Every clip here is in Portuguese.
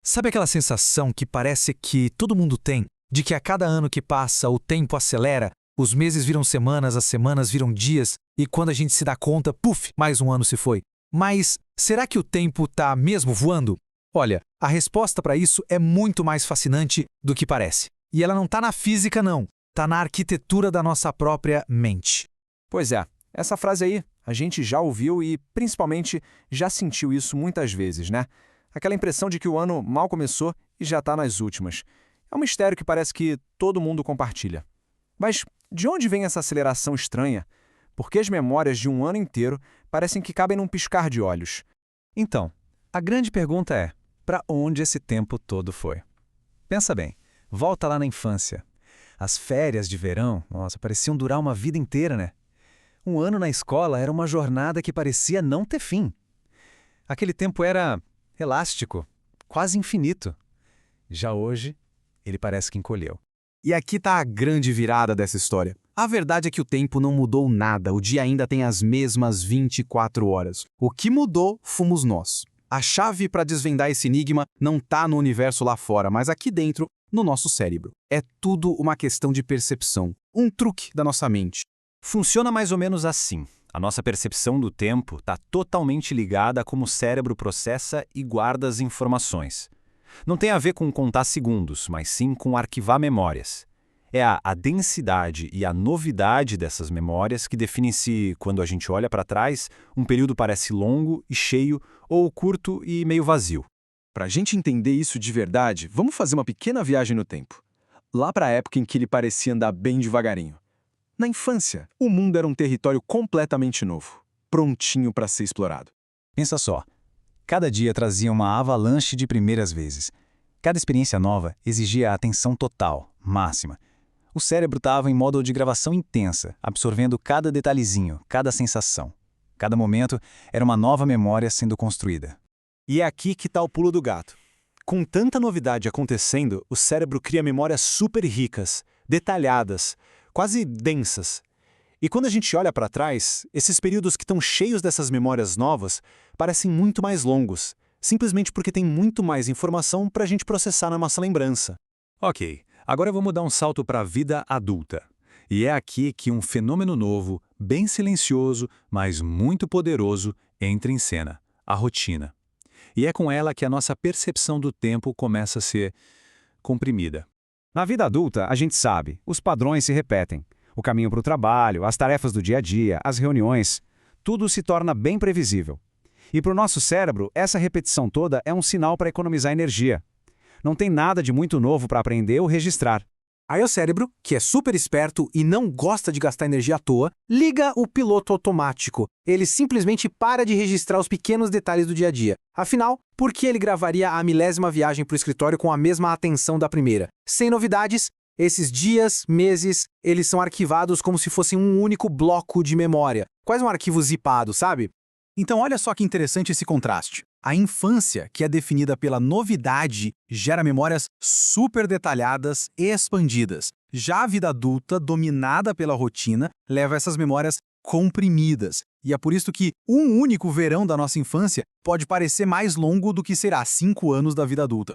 Sabe aquela sensação que parece que todo mundo tem, de que a cada ano que passa o tempo acelera, os meses viram semanas, as semanas viram dias, e quando a gente se dá conta, puf, mais um ano se foi. Mas será que o tempo tá mesmo voando? Olha, a resposta para isso é muito mais fascinante do que parece. E ela não tá na física não, tá na arquitetura da nossa própria mente. Pois é, essa frase aí a gente já ouviu e, principalmente, já sentiu isso muitas vezes, né? Aquela impressão de que o ano mal começou e já está nas últimas. É um mistério que parece que todo mundo compartilha. Mas de onde vem essa aceleração estranha? Por que as memórias de um ano inteiro parecem que cabem num piscar de olhos? Então, a grande pergunta é: para onde esse tempo todo foi? Pensa bem, volta lá na infância. As férias de verão, nossa, pareciam durar uma vida inteira, né? Um ano na escola era uma jornada que parecia não ter fim. Aquele tempo era elástico, quase infinito. Já hoje, ele parece que encolheu. E aqui está a grande virada dessa história. A verdade é que o tempo não mudou nada, o dia ainda tem as mesmas 24 horas. O que mudou fomos nós. A chave para desvendar esse enigma não está no universo lá fora, mas aqui dentro, no nosso cérebro. É tudo uma questão de percepção, um truque da nossa mente. Funciona mais ou menos assim. A nossa percepção do tempo está totalmente ligada a como o cérebro processa e guarda as informações. Não tem a ver com contar segundos, mas sim com arquivar memórias. É a densidade e a novidade dessas memórias que definem se, quando a gente olha para trás, um período parece longo e cheio ou curto e meio vazio. Para a gente entender isso de verdade, vamos fazer uma pequena viagem no tempo. Lá para a época em que ele parecia andar bem devagarinho. Na infância, o mundo era um território completamente novo, prontinho para ser explorado. Pensa só, cada dia trazia uma avalanche de primeiras vezes. Cada experiência nova exigia atenção total, máxima. O cérebro estava em modo de gravação intensa, absorvendo cada detalhezinho, cada sensação. Cada momento era uma nova memória sendo construída. E é aqui que está o pulo do gato. Com tanta novidade acontecendo, o cérebro cria memórias super ricas, detalhadas, quase densas. E quando a gente olha para trás, esses períodos que estão cheios dessas memórias novas parecem muito mais longos, simplesmente porque tem muito mais informação para a gente processar na nossa lembrança. Ok, agora vamos dar um salto para a vida adulta. E é aqui que um fenômeno novo, bem silencioso, mas muito poderoso, entra em cena: a rotina. E é com ela que a nossa percepção do tempo começa a ser comprimida. Na vida adulta, a gente sabe, os padrões se repetem. O caminho para o trabalho, as tarefas do dia a dia, as reuniões, tudo se torna bem previsível. E para o nosso cérebro, essa repetição toda é um sinal para economizar energia. Não tem nada de muito novo para aprender ou registrar. Aí o cérebro, que é super esperto e não gosta de gastar energia à toa, liga o piloto automático. Ele simplesmente para de registrar os pequenos detalhes do dia a dia. Afinal, por que ele gravaria a milésima viagem para o escritório com a mesma atenção da primeira? Sem novidades, esses dias, meses, eles são arquivados como se fossem um único bloco de memória. Quase um arquivo zipado, sabe? Então olha só que interessante esse contraste. A infância, que é definida pela novidade, gera memórias super detalhadas e expandidas. Já a vida adulta, dominada pela rotina, leva essas memórias comprimidas. E é por isso que um único verão da nossa infância pode parecer mais longo do que será 5 anos da vida adulta.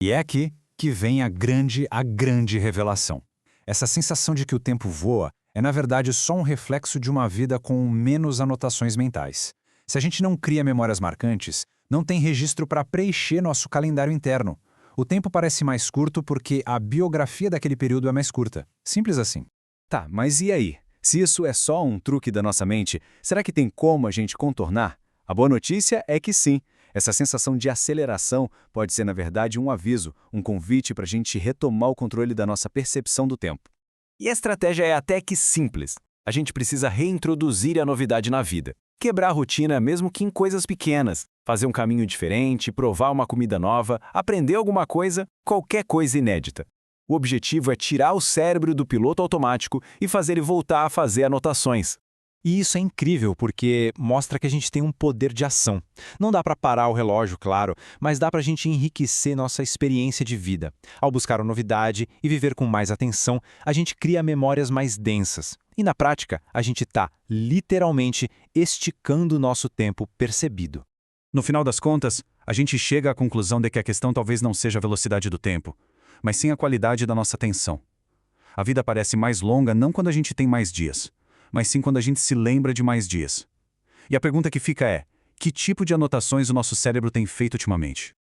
E é aqui que vem a grande revelação. Essa sensação de que o tempo voa é, na verdade, só um reflexo de uma vida com menos anotações mentais. Se a gente não cria memórias marcantes, não tem registro para preencher nosso calendário interno. O tempo parece mais curto porque a biografia daquele período é mais curta. Simples assim. Tá, mas e aí? Se isso é só um truque da nossa mente, será que tem como a gente contornar? A boa notícia é que sim. Essa sensação de aceleração pode ser, na verdade, um aviso, um convite para a gente retomar o controle da nossa percepção do tempo. E a estratégia é até que simples. A gente precisa reintroduzir a novidade na vida. Quebrar a rotina mesmo que em coisas pequenas. Fazer um caminho diferente, provar uma comida nova, aprender alguma coisa, qualquer coisa inédita. O objetivo é tirar o cérebro do piloto automático e fazer ele voltar a fazer anotações. E isso é incrível porque mostra que a gente tem um poder de ação. Não dá para parar o relógio, claro, mas dá para a gente enriquecer nossa experiência de vida. Ao buscar a novidade e viver com mais atenção, a gente cria memórias mais densas. E na prática, a gente está literalmente esticando o nosso tempo percebido. No final das contas, a gente chega à conclusão de que a questão talvez não seja a velocidade do tempo, mas sim a qualidade da nossa atenção. A vida parece mais longa não quando a gente tem mais dias, mas sim quando a gente se lembra de mais dias. E a pergunta que fica é: que tipo de anotações o nosso cérebro tem feito ultimamente?